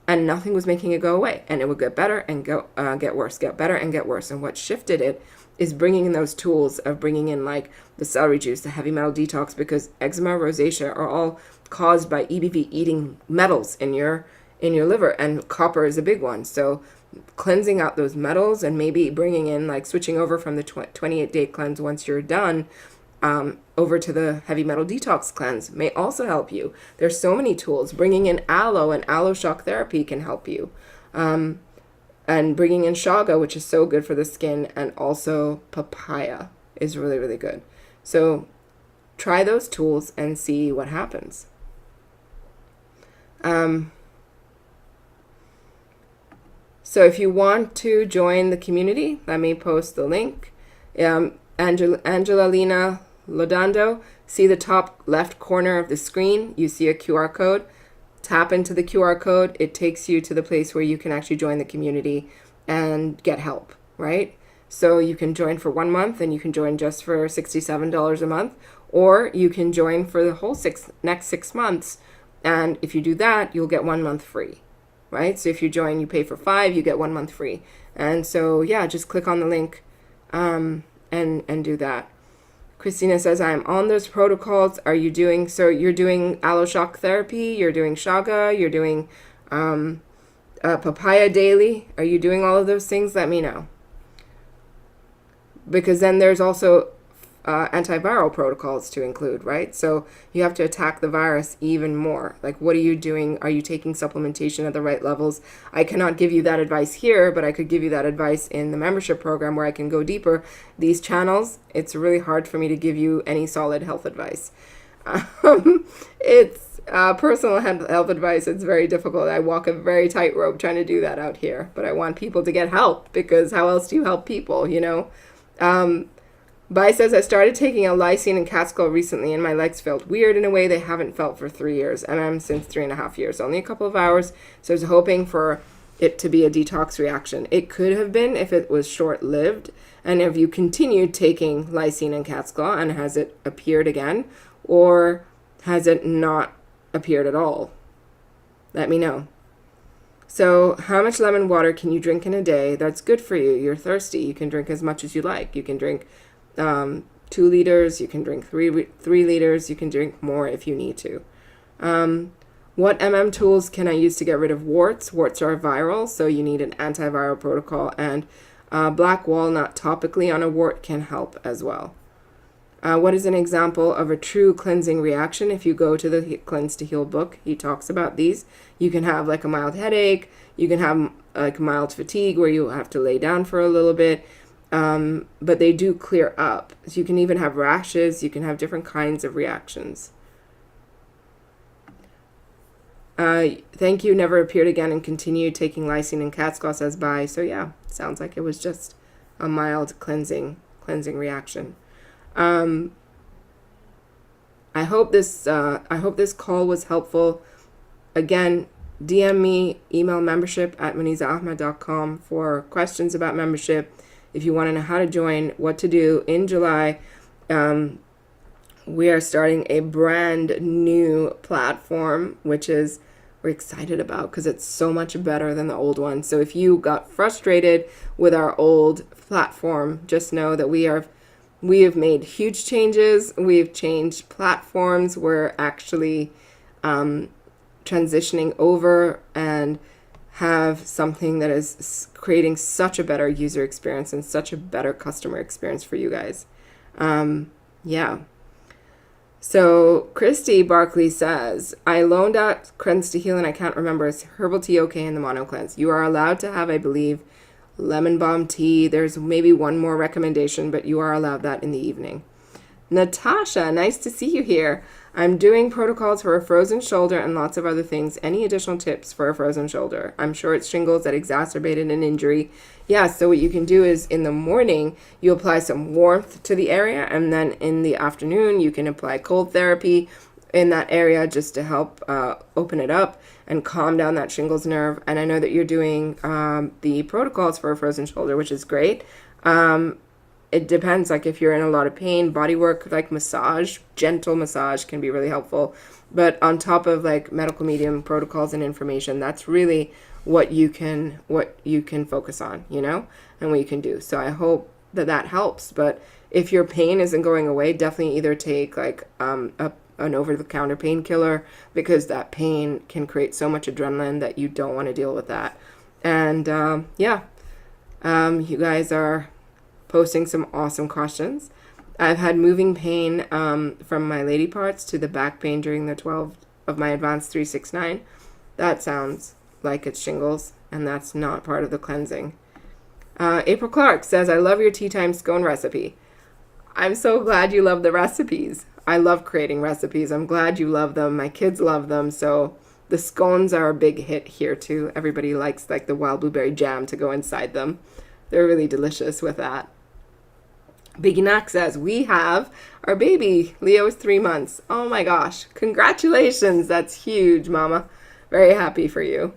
And nothing was making it go away. And it would get better and get worse, get better and get worse. And what shifted it is bringing in those tools of bringing in like the celery juice, the heavy metal detox, because eczema, rosacea are all caused by EBV eating metals in your liver, and copper is a big one. So cleansing out those metals and maybe bringing in, like switching over from the 28-day cleanse once you're done, over to the heavy metal detox cleanse may also help you. There's so many tools. Bringing in aloe and aloe shock therapy can help you. And bringing in shaga, which is so good for the skin, and also papaya is really, really good. So try those tools and see what happens. So if you want to join the community, let me post the link. Angelina Lodando, see the top left corner of the screen, you see a QR code. Tap into the QR code. It takes you to the place where you can actually join the community and get help, right? So you can join for 1 month, and you can join just for $67 a month, or you can join for the whole next 6 months. And if you do that, you'll get 1 month free, right? So if you join, you pay for 5, you get 1 month free. And so, yeah, just click on the link and do that. Christina says, I'm on those protocols. Are you doing, so you're doing aloe shock therapy, you're doing shaga, you're doing papaya daily. Are you doing all of those things? Let me know. Because then there's also antiviral protocols to include, right? So you have to attack the virus even more. Like, what are you doing? Are you taking supplementation at the right levels? I cannot give you that advice here, but I could give you that advice in the membership program where I can go deeper. These channels, it's really hard for me to give you any solid health advice. It's personal health advice. It's very difficult. I walk a very tightrope trying to do that out here, but I want people to get help, because how else do you help people, Bai says, I started taking a lysine and Catskill recently, and my legs felt weird in a way they haven't felt for 3 years. And I'm since 3.5 years, only a couple of hours. So I was hoping for it to be a detox reaction. It could have been if it was short-lived. And if you continued taking lysine and Catskill, and has it appeared again, or has it not appeared at all? Let me know. So how much lemon water can you drink in a day? That's good for you. You're thirsty. You can drink as much as you like. You can drink 2 liters, you can drink 3 liters, you can drink more if you need to. What tools can I use to get rid of warts? Warts are viral, so you need an antiviral protocol, and black walnut topically on a wart can help as well. What is an example of a true cleansing reaction? If you go to the Cleanse to Heal book, he talks about these. You can have like a mild headache, you can have like mild fatigue where you have to lay down for a little bit. But they do clear up. So you can even have rashes. You can have different kinds of reactions. Thank you. Never appeared again and continued taking lysine and Catskill, says bye. So yeah, sounds like it was just a mild cleansing reaction. I hope this call was helpful. Again, DM me, email membership@muneezaahmed.com for questions about membership. If you want to know how to join, what to do in July, we are starting a brand new platform, which is we're excited about because it's so much better than the old one. So if you got frustrated with our old platform, just know that we have made huge changes. We've changed platforms. We're actually transitioning over and have something that is creating such a better user experience and such a better customer experience for you guys. Yeah. So Christy Barkley says, I loaned out Cleanse to Heal and I can't remember. It's herbal tea okay in the mono cleanse. You are allowed to have, I believe, lemon balm tea. There's maybe one more recommendation, but you are allowed that in the evening. Natasha, nice to see you here. I'm doing protocols for a frozen shoulder and lots of other things. Any additional tips for a frozen shoulder? I'm sure it's shingles that exacerbated an injury. Yeah, so what you can do is in the morning, you apply some warmth to the area, and then in the afternoon, you can apply cold therapy in that area just to help open it up and calm down that shingles nerve. And I know that you're doing the protocols for a frozen shoulder, which is great. It depends, like if you're in a lot of pain, body work like massage, gentle massage can be really helpful. But on top of like medical medium protocols and information, that's really what you can focus on, and what you can do. So I hope that helps. But if your pain isn't going away, definitely either take like an over-the-counter painkiller, because that pain can create so much adrenaline that you don't want to deal with that. And you guys are posting some awesome questions. I've had moving pain from my lady parts to the back pain during the 12 of my advanced 369. That sounds like it's shingles, and that's not part of the cleansing. April Clark says, I love your tea time scone recipe. I'm so glad you love the recipes. I love creating recipes. I'm glad you love them. My kids love them. So the scones are a big hit here too. Everybody likes like the wild blueberry jam to go inside them. They're really delicious with that. Biggie Knock says, we have our baby. Leo is 3 months. Oh my gosh. Congratulations. That's huge, Mama. Very happy for you.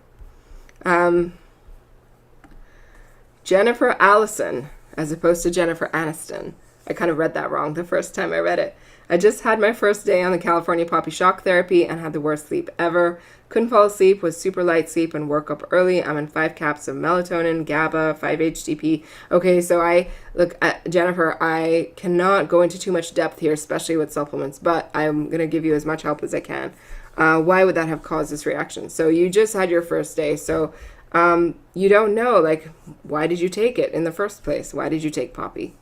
Jennifer Allison, as opposed to Jennifer Aniston. I kind of read that wrong the first time I read it. I just had my first day on the California Poppy Shock Therapy and had the worst sleep ever. Couldn't fall asleep, was super light sleep, and woke up early. I'm on 5 caps of melatonin, GABA, 5-HTP. Okay, so Jennifer, I cannot go into too much depth here, especially with supplements, but I'm going to give you as much help as I can. Why would that have caused this reaction? So you just had your first day, so you don't know, like, why did you take it in the first place? Why did you take Poppy?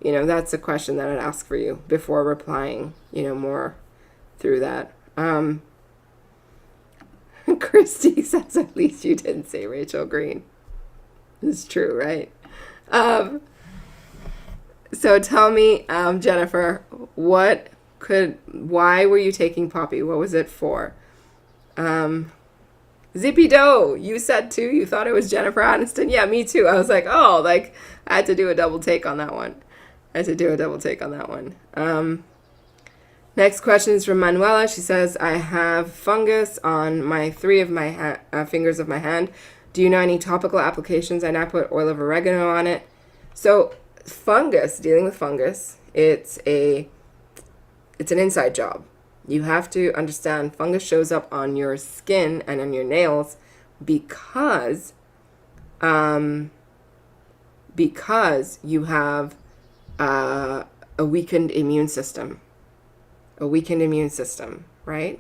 That's a question that I'd ask for you before replying, more through that. Christy says, at least you didn't say Rachel Green. It's true, right? So tell me, Jennifer, why were you taking Poppy? What was it for? Zippy Doe, you said too, you thought it was Jennifer Aniston? Yeah, me too. I was like, I had to do a double take on that one. Next question is from Manuela. She says, I have fungus on my 3 of my fingers of my hand. Do you know any topical applications? And I put oil of oregano on it. So dealing with fungus, it's an inside job. You have to understand fungus shows up on your skin and on your nails because you have a weakened immune system. Right?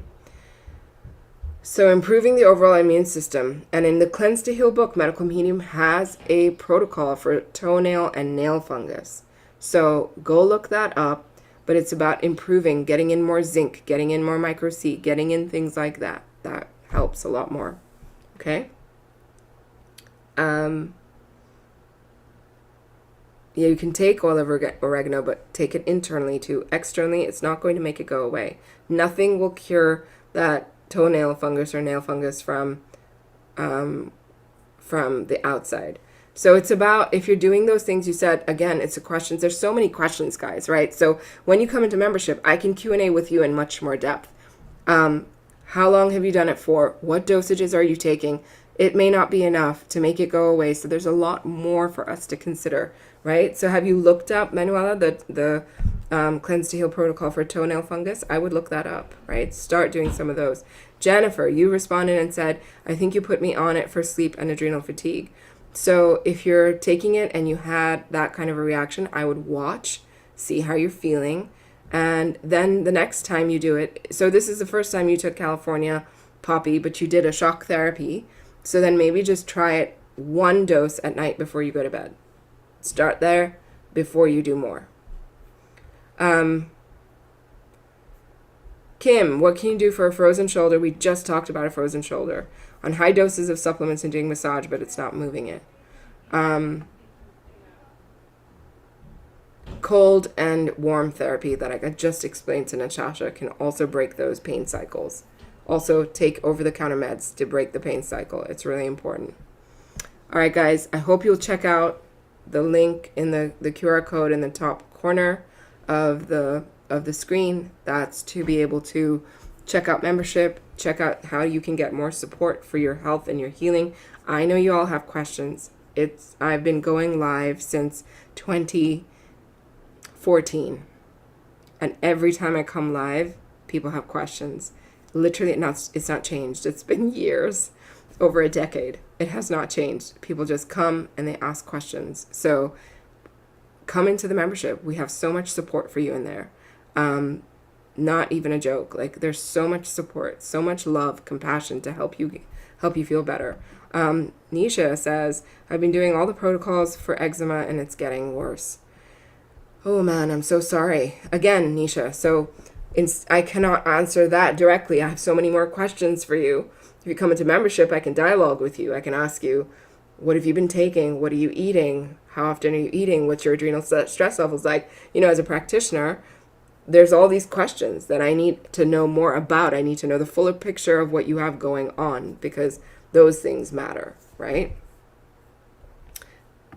So improving the overall immune system. And in the Cleanse to Heal book, Medical Medium has a protocol for toenail and nail fungus. So go look that up. But it's about improving, getting in more zinc, getting in more micro C, getting in things like that. That helps a lot more. Okay? Yeah, you can take oil of oregano, but take it internally too. Externally, it's not going to make it go away. Nothing will cure that toenail fungus or nail fungus from the outside. So it's about, if you're doing those things you said, again, it's a question. There's so many questions, guys, right? So when you come into membership, I can Q&A with you in much more depth. How long have you done it for? What dosages are you taking? It may not be enough to make it go away. So there's a lot more for us to consider, right? So have you looked up, Manuela, the Cleanse to Heal protocol for toenail fungus. I would look that up, right? Start doing some of those. Jennifer, you responded and said, I think you put me on it for sleep and adrenal fatigue. So if you're taking it and you had that kind of a reaction, I would watch, see how you're feeling. And then the next time you do it, so this is the first time you took California Poppy, but you did a shock therapy. So then maybe just try it 1 dose at night before you go to bed. Start there before you do more. Kim, what can you do for a frozen shoulder? We just talked about a frozen shoulder. On high doses of supplements and doing massage, but it's not moving it. Cold and warm therapy that I just explained to Natasha can also break those pain cycles. Also take over-the-counter meds to break the pain cycle. It's really important. All right, guys, I hope you'll check out the link in the QR code in the top corner of the screen. That's to be able to check out membership, check out how you can get more support for your health and your healing. I know you all have questions. I've been going live since 2014, and every time I come live, people have questions. Literally, it's not changed. It's been years, over a decade. It has not changed. People just come and they ask questions. So come into the membership. We have so much support for you in there. Not even a joke. Like, there's so much support, so much love, compassion to help you feel better. Nisha says, I've been doing all the protocols for eczema and it's getting worse. Oh man, I'm so sorry. Again, Nisha, so I cannot answer that directly. I have so many more questions for you. If you come into membership, I can dialogue with you. I can ask you, what have you been taking? What are you eating? How often are you eating? What's your adrenal stress levels like? As a practitioner, there's all these questions that I need to know more about. I need to know the fuller picture of what you have going on, because those things matter, right?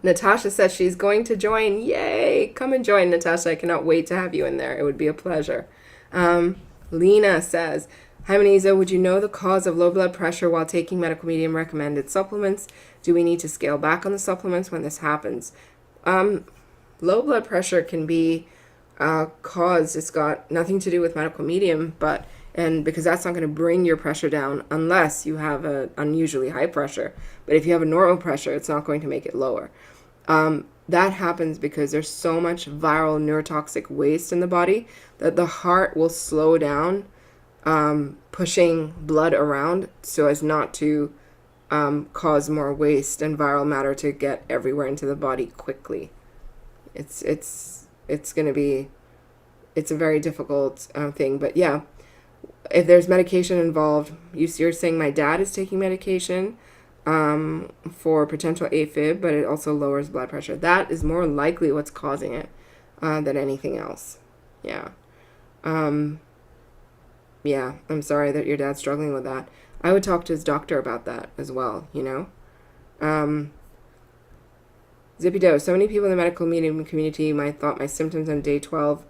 Natasha says she's going to join. Yay! Come and join, Natasha. I cannot wait to have you in there. It would be a pleasure. Lena says, hi, Muneeza. Would you know the cause of low blood pressure while taking medical medium recommended supplements? Do we need to scale back on the supplements when this happens? Low blood pressure can be caused. It's got nothing to do with medical medium, and because that's not going to bring your pressure down unless you have an unusually high pressure. But if you have a normal pressure, it's not going to make it lower. That happens because there's so much viral neurotoxic waste in the body that the heart will slow down pushing blood around so as not to cause more waste and viral matter to get everywhere into the body quickly. It's a very difficult thing. But yeah, if there's medication involved, you're saying my dad is taking medication for potential AFib, but it also lowers blood pressure. That is more likely what's causing it than anything else. Yeah. Yeah, I'm sorry that your dad's struggling with that. I would talk to his doctor about that as well, Zippy Doe, so many people in the medical medium community might thought my symptoms on day 12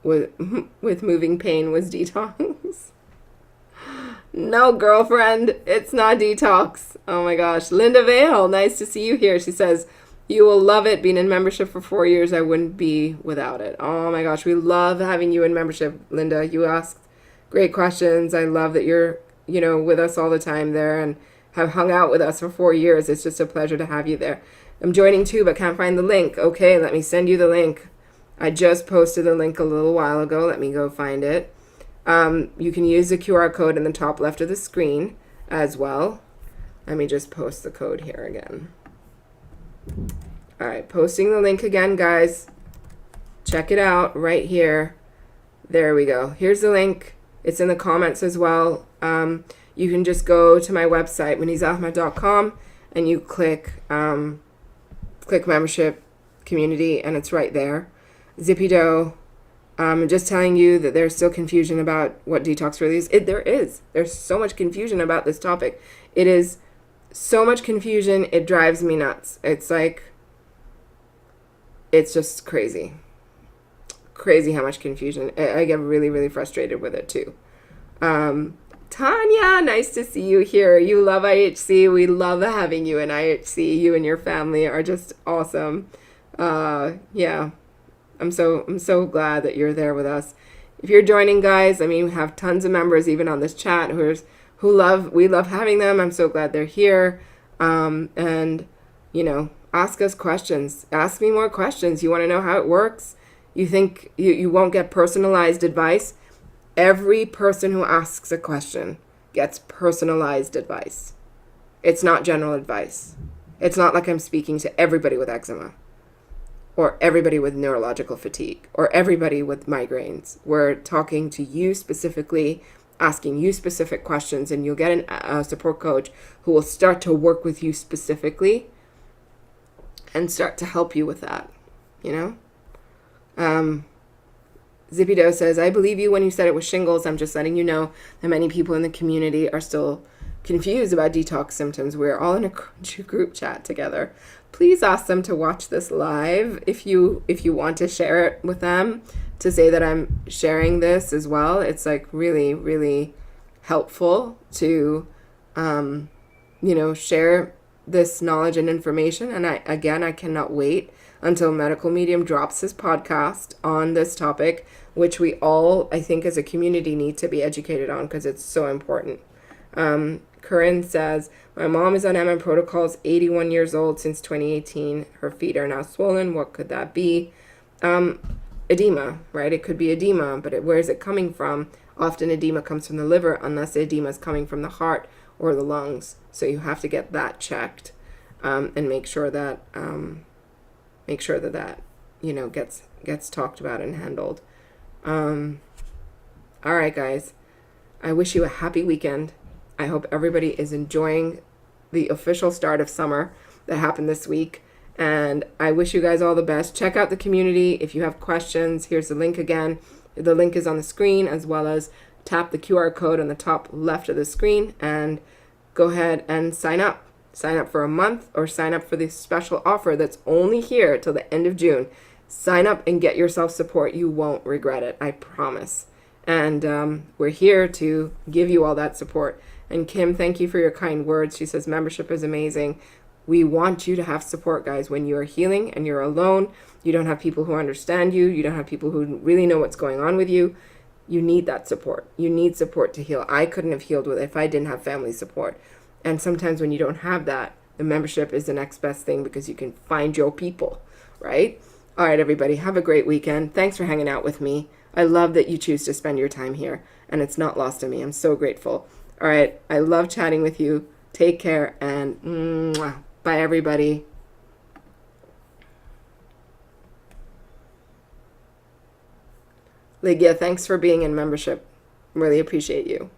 with moving pain was detox. No, girlfriend, it's not detox. Oh my gosh. Linda Vale, nice to see you here. She says, you will love it. Being in membership for 4 years, I wouldn't be without it. Oh my gosh, we love having you in membership, Linda. You asked great questions. I love that you're, with us all the time there and have hung out with us for 4 years. It's just a pleasure to have you there. I'm joining too, but can't find the link. Okay, let me send you the link. I just posted the link a little while ago. Let me go find it. You can use the QR code in the top left of the screen as well. Let me just post the code here again. All right, posting the link again, guys. Check it out right here. There we go. Here's the link. It's in the comments as well. You can just go to my website, muneezaahmed.com, and you click membership community, and it's right there. Zippy Doe. I'm just telling you that there's still confusion about what detox really is. There is. There's so much confusion about this topic. It is so much confusion. It drives me nuts. It's just crazy. Crazy how much confusion. I get really, really frustrated with it too. Tanya, nice to see you here. You love IHC. We love having you in IHC. You and your family are just awesome. Yeah. I'm so glad that you're there with us. If you're joining, guys, I mean, we have tons of members even on this chat we love having them. I'm so glad they're here. And ask us questions. Ask me more questions. You want to know how it works? You think you won't get personalized advice? Every person who asks a question gets personalized advice. It's not general advice. It's not like I'm speaking to everybody with eczema or everybody with neurological fatigue or everybody with migraines. We're talking to you specifically, asking you specific questions, and you'll get a support coach who will start to work with you specifically and start to help you with that, Zipido says, I believe you when you said it was shingles. I'm just letting you know that many people in the community are still confused about detox symptoms. We're all in a group chat together. Please ask them to watch this live if you want to share it with them, to say that I'm sharing this as well. It's like really, really helpful to, share this knowledge and information. And I cannot wait until Medical Medium drops his podcast on this topic, which we all, I think, as a community need to be educated on because it's so important. Corinne says, my mom is on MM protocols, 81 years old since 2018. Her feet are now swollen. What could that be? Edema, right? It could be edema, but where is it coming from? Often edema comes from the liver unless the edema is coming from the heart or the lungs. So you have to get that checked and make sure that gets talked about and handled. All right, guys. I wish you a happy weekend. I hope everybody is enjoying the official start of summer that happened this week. And I wish you guys all the best. Check out the community. If you have questions, here's the link again. The link is on the screen, as well as tap the QR code on the top left of the screen and go ahead and sign up. Sign up for a month or sign up for the special offer that's only here till the end of June. Sign up and get yourself support. You won't regret it. I promise. And we're here to give you all that support. And Kim, thank you for your kind words. She says membership is amazing. We want you to have support, guys. When you are healing and you're alone, you don't have people who understand you. You don't have people who really know what's going on with you. You need that support. You need support to heal. I couldn't have healed with it if I didn't have family support. And sometimes when you don't have that, the membership is the next best thing because you can find your people, right? All right, everybody, have a great weekend. Thanks for hanging out with me. I love that you choose to spend your time here, and it's not lost on me. I'm so grateful. All right, I love chatting with you. Take care, and mwah. Bye, everybody. Lygia, thanks for being in membership. Really appreciate you.